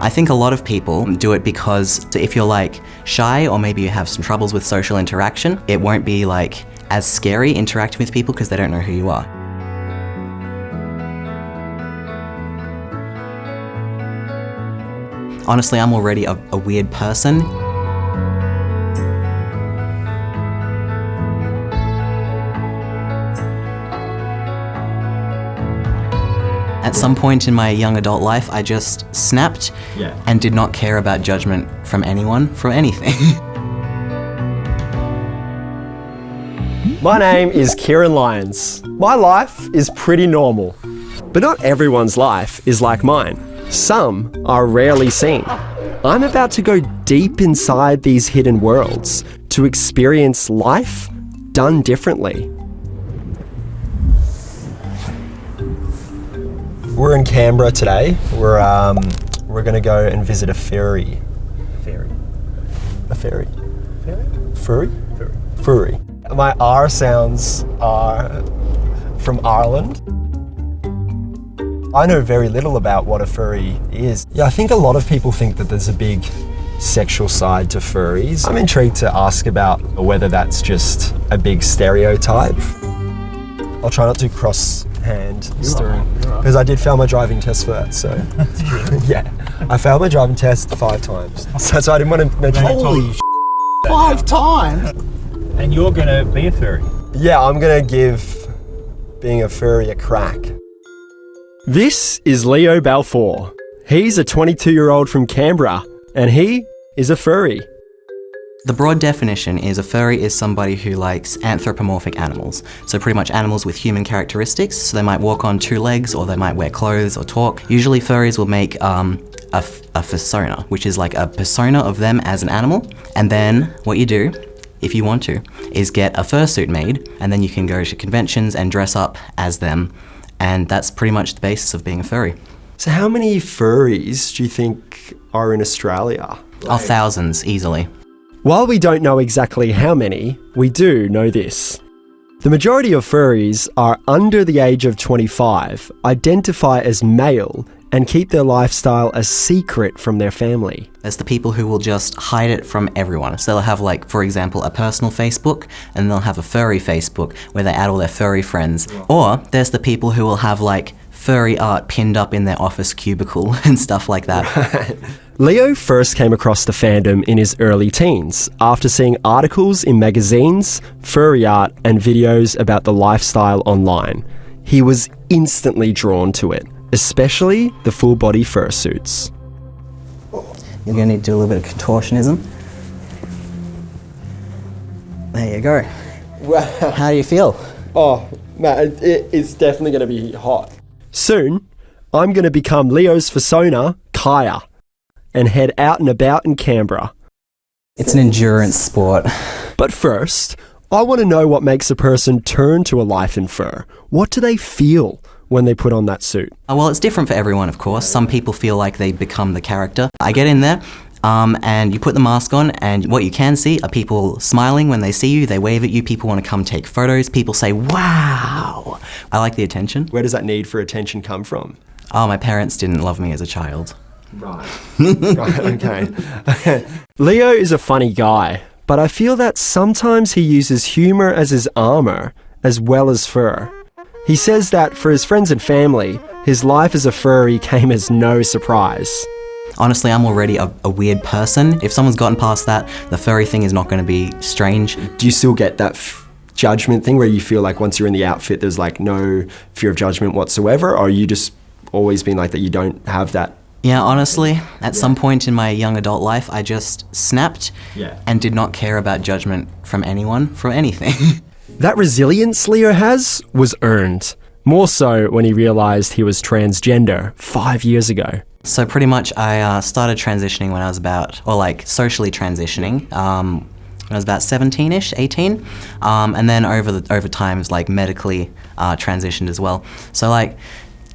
I think a lot of people do it because if you're like shy or maybe you have some troubles with social interaction, it won't be like as scary interacting with people because they don't know who you are. Honestly, I'm already a weird person. At some point in my young adult life, I just snapped and did not care about judgment from anyone for anything. My name is Ciaran Lyons. My life is pretty normal, but not everyone's life is like mine. Some are rarely seen. I'm about to go deep inside these hidden worlds to experience life done differently. We're in Canberra today. We're gonna go and visit a ferry. A ferry? Furry? Furry. My R sounds are from Ireland. I know very little about what a furry is. Yeah, I think a lot of people think that there's a big sexual side to furries. I'm intrigued to ask about whether that's just a big stereotype. I'll try not to cross-hand steering, because I did fail my driving test for that, so. Yeah, I failed my driving test 5 times. So I didn't want to mention Holy 5 times? And you're gonna be a furry? Yeah, I'm gonna give being a furry a crack. This is Leo Balfour. He's a 22-year-old from Canberra, and he is a furry. The broad definition is a furry is somebody who likes anthropomorphic animals. So pretty much animals with human characteristics. So they might walk on 2 legs, or they might wear clothes or talk. Usually furries will make a fursona, which is like a persona of them as an animal. And then what you do, if you want to, is get a fursuit made, and then you can go to conventions and dress up as them. And that's pretty much the basis of being a furry. So how many furries do you think are in Australia? Oh, thousands, easily. While we don't know exactly how many, we do know this. The majority of furries are under the age of 25, identify as male, and keep their lifestyle a secret from their family. There's the people who will just hide it from everyone. So they'll have, like, for example, a personal Facebook, and they'll have a furry Facebook where they add all their furry friends. Or there's the people who will have, like, furry art pinned up in their office cubicle and stuff like that. Leo first came across the fandom in his early teens after seeing articles in magazines, furry art, and videos about the lifestyle online. He was instantly drawn to it, especially the full-body fursuits. You're going to need to do a little bit of contortionism. There you go. Wow. How do you feel? Oh, man, it's definitely going to be hot. Soon, I'm going to become Leo's fursona, Kaya, and head out and about in Canberra. It's an endurance sport. But first, I want to know what makes a person turn to a life in fur. What do they feel when they put on that suit? Well, it's different for everyone, of course. Some people feel like they become the character. I get in there, and you put the mask on, and what you can see are people smiling when they see you. They wave at you. People want to come take photos. People say, wow. I like the attention. Where does that need for attention come from? Oh, my parents didn't love me as a child. Right. Right, okay. Leo is a funny guy, but I feel that sometimes he uses humour as his armour, as well as fur. He says that for his friends and family, his life as a furry came as no surprise. Honestly, I'm already a weird person. If someone's gotten past that, the furry thing is not going to be strange. Do you still get that judgment thing where you feel like once you're in the outfit, there's like no fear of judgment whatsoever? Or are you just always been like that, you don't have that? Yeah, honestly, at some point in my young adult life, I just snapped and did not care about judgment from anyone for anything. That resilience Leo has was earned. More so when he realised he was transgender 5 years ago. So pretty much I started transitioning when I was about, or like socially transitioning, when I was about 17-ish, 18. And then over time, it's like medically transitioned as well. So like,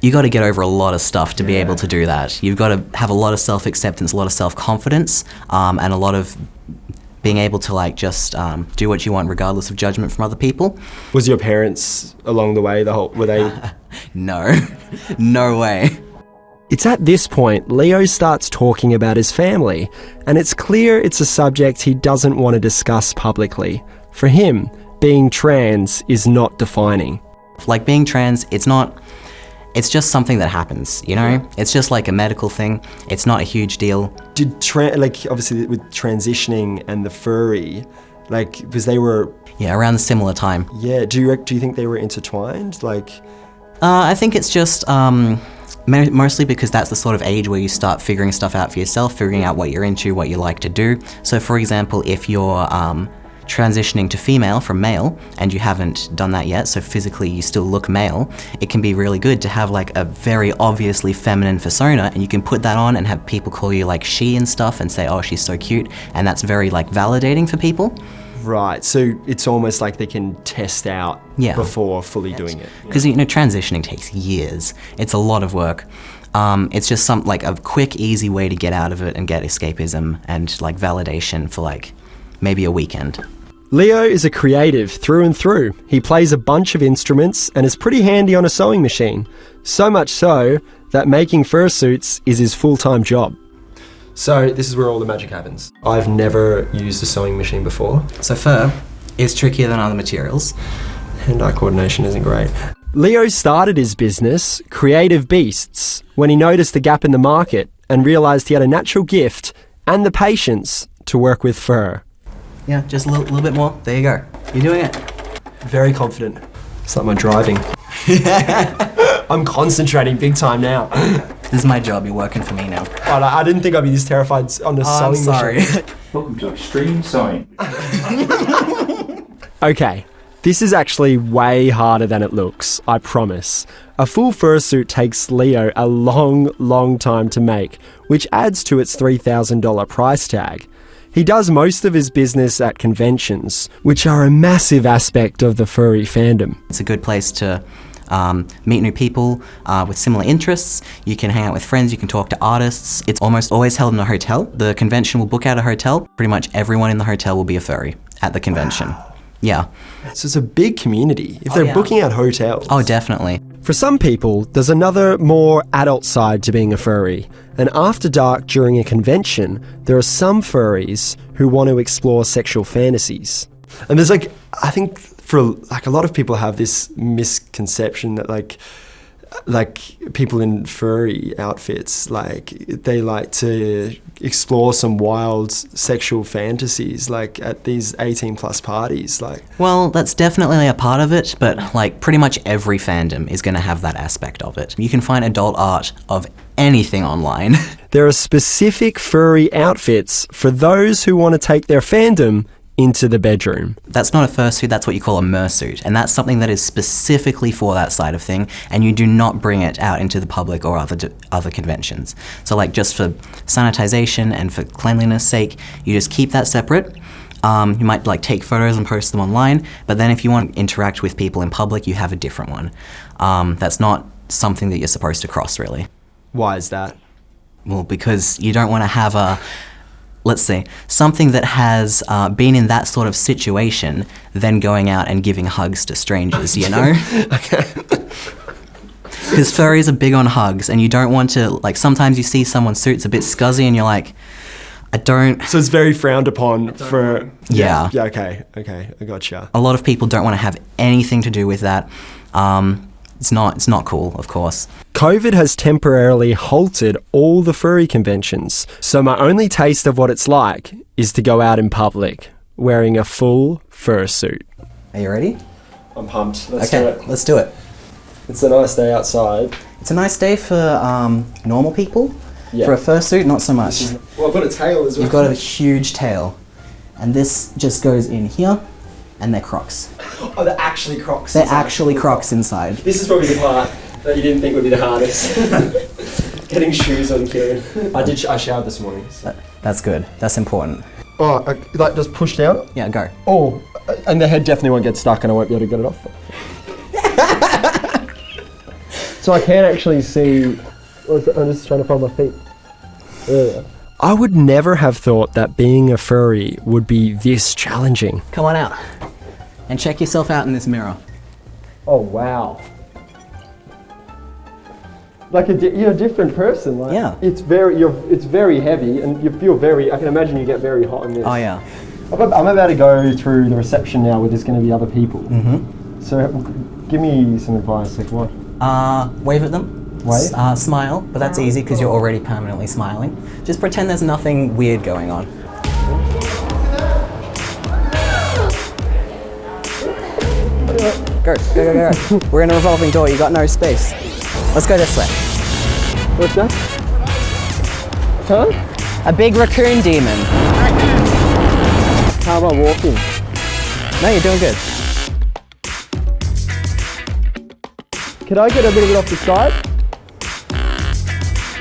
you got to get over a lot of stuff to be able to do that. You've got to have a lot of self-acceptance, a lot of self-confidence, and a lot of being able to like just do what you want regardless of judgment from other people. Was your parents along the way, were they? No, no way. It's at this point Leo starts talking about his family, and it's clear it's a subject he doesn't want to discuss publicly. For him, being trans is not defining. Like being trans, it's just something that happens, you know? It's just like a medical thing. It's not a huge deal. Did obviously with transitioning and the furry, because they were... Yeah, around a similar time. Yeah, do you think they were intertwined? I think it's just mostly because that's the sort of age where you start figuring stuff out for yourself, figuring out what you're into, what you like to do. So for example, if you're transitioning to female from male and you haven't done that yet, so physically you still look male, it can be really good to have like a very obviously feminine persona, and you can put that on and have people call you like she and stuff and say, oh, she's so cute, and that's very like validating for people. Right, so it's almost like they can test out before fully doing it. Because transitioning takes years. It's a lot of work. It's just like a quick, easy way to get out of it and get escapism and like validation for like maybe a weekend. Leo is a creative through and through. He plays a bunch of instruments and is pretty handy on a sewing machine. So much so that making fursuits is his full-time job. So this is where all the magic happens. I've never used a sewing machine before. So fur is trickier than other materials. Hand-eye coordination isn't great. Leo started his business, Creative Beasts, when he noticed a gap in the market and realised he had a natural gift and the patience to work with fur. Yeah, just a little bit more. There you go. You're doing it. Very confident. It's like my driving. I'm concentrating big time now. This is my job. You're working for me now. Oh, I didn't think I'd be this terrified on a sewing sorry. machine. Welcome to extreme sewing. Okay, this is actually way harder than it looks, I promise. A full fursuit takes Leo a long time to make, which adds to its $3,000 price tag. He does most of his business at conventions, which are a massive aspect of the furry fandom. It's a good place to meet new people with similar interests. You can hang out with friends, you can talk to artists. It's almost always held in a hotel. The convention will book out a hotel. Pretty much everyone in the hotel will be a furry at the convention. Wow. Yeah. So it's a big community if they're booking out hotels. Oh, definitely. For some people, there's another more adult side to being a furry. And after dark during a convention, there are some furries who want to explore sexual fantasies. And there's I think for a lot of people have this misconception that like people in furry outfits, they like to explore some wild sexual fantasies at these 18 plus parties. Well, that's definitely a part of it, but pretty much every fandom is going to have that aspect of it. You can find adult art of anything online. There are specific furry outfits for those who want to take their fandom into the bedroom. That's not a fursuit, that's what you call a Murrsuit, and that's something that is specifically for that side of thing, and you do not bring it out into the public or other conventions. So just for sanitization and for cleanliness sake, you just keep that separate. You might take photos and post them online, but then if you want to interact with people in public, you have a different one. That's not something that you're supposed to cross, really. Why is that? Well, because you don't want to have let's say, something that has been in that sort of situation, then going out and giving hugs to strangers, you know? Okay. Because furries are big on hugs, and you don't want to, sometimes you see someone's suit's a bit scuzzy, and you're like, I don't... So it's very frowned upon for... Yeah. Yeah, okay, I gotcha. A lot of people don't want to have anything to do with that. It's not cool, of course. COVID has temporarily halted all the furry conventions, so my only taste of what it's like is to go out in public wearing a full fursuit. Are you ready? I'm pumped. Let's do it. It's a nice day outside. It's a nice day for normal people. Yeah. For a fursuit, not so much. Well, I've got a tail as well. You've got a huge tail. And this just goes in here, and they're Crocs. Oh, they're actually Crocs. They're actually Crocs inside. This is probably the part that you didn't think would be the hardest. Getting shoes on Ciaran. I showered this morning. So. That's good. That's important. Oh, just push down? Yeah, go. Oh, and the head definitely won't get stuck and I won't be able to get it off. So I can't actually see. I'm just trying to find my feet. Yeah. I would never have thought that being a furry would be this challenging. Come on out and check yourself out in this mirror. Oh, wow. Like you're a different person. Like, Yeah. It's very heavy, and you feel very. I can imagine you get very hot in this. Oh yeah. I'm about to go through the reception now, where there's going to be other people. Mm-hmm. So, give me some advice. Like what? Wave at them. Wave? Smile, but that's easy because you're already permanently smiling. Just pretend there's nothing weird going on. Go. We're in a revolving door, you got no space. Let's go this way. What's that? Huh? A big raccoon demon. How about walking? No, you're doing good. Could I get a little bit off the side?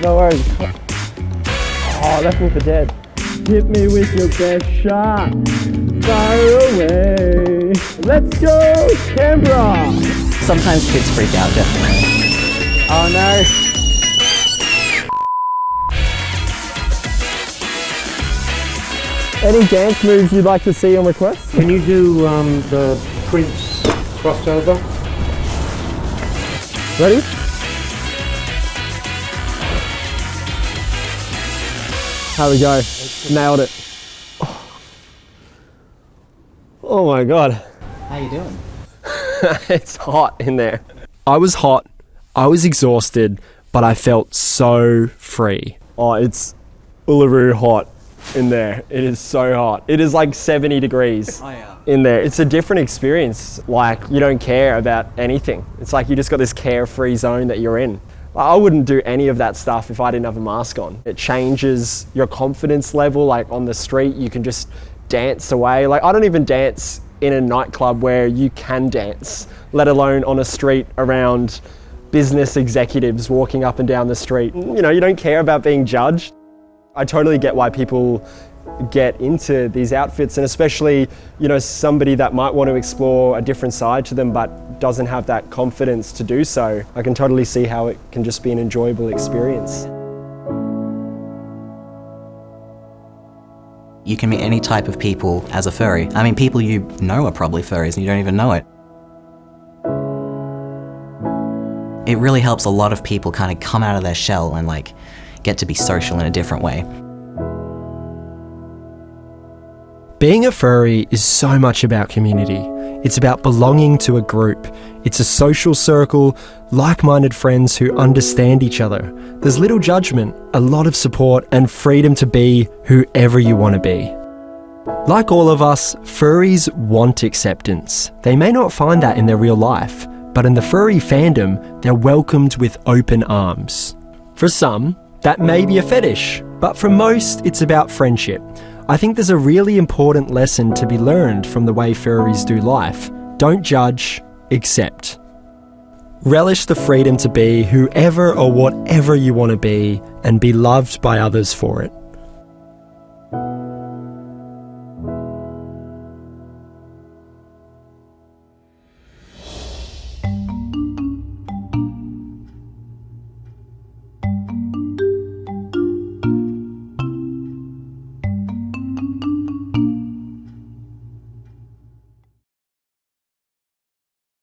No worries. Oh, left me for dead. Hit me with your best shot. Fire away. Let's go, Canberra. Sometimes kids freak out, definitely. Oh no. Any dance moves you'd like to see on request? Can you do the Prince crossover? Ready? How we go? Nailed it. Oh my God. How you doing? It's hot in there. I was hot, I was exhausted, but I felt so free. Oh, it's uluru hot in there. It is so hot. It is like 70 degrees in there. It's a different experience. Like, you don't care about anything. It's like you just got this carefree zone that you're in. I wouldn't do any of that stuff if I didn't have a mask on. It changes your confidence level. Like on the street, you can just dance away. Like I don't even dance in a nightclub where you can dance, let alone on a street around business executives walking up and down the street. You know, you don't care about being judged. I totally get why people get into these outfits, and especially, you know, somebody that might want to explore a different side to them but doesn't have that confidence to do so. I can totally see how it can just be an enjoyable experience. You can meet any type of people as a furry. I mean, people you know are probably furries and you don't even know it. It really helps a lot of people kind of come out of their shell and like get to be social in a different way. Being a furry is so much about community. It's about belonging to a group. It's a social circle, like-minded friends who understand each other. There's little judgment, a lot of support, and freedom to be whoever you want to be. Like all of us, furries want acceptance. They may not find that in their real life, but in the furry fandom, they're welcomed with open arms. For some, that may be a fetish, but for most, it's about friendship. I think there's a really important lesson to be learned from the way furries do life. Don't judge, accept. Relish the freedom to be whoever or whatever you want to be and be loved by others for it.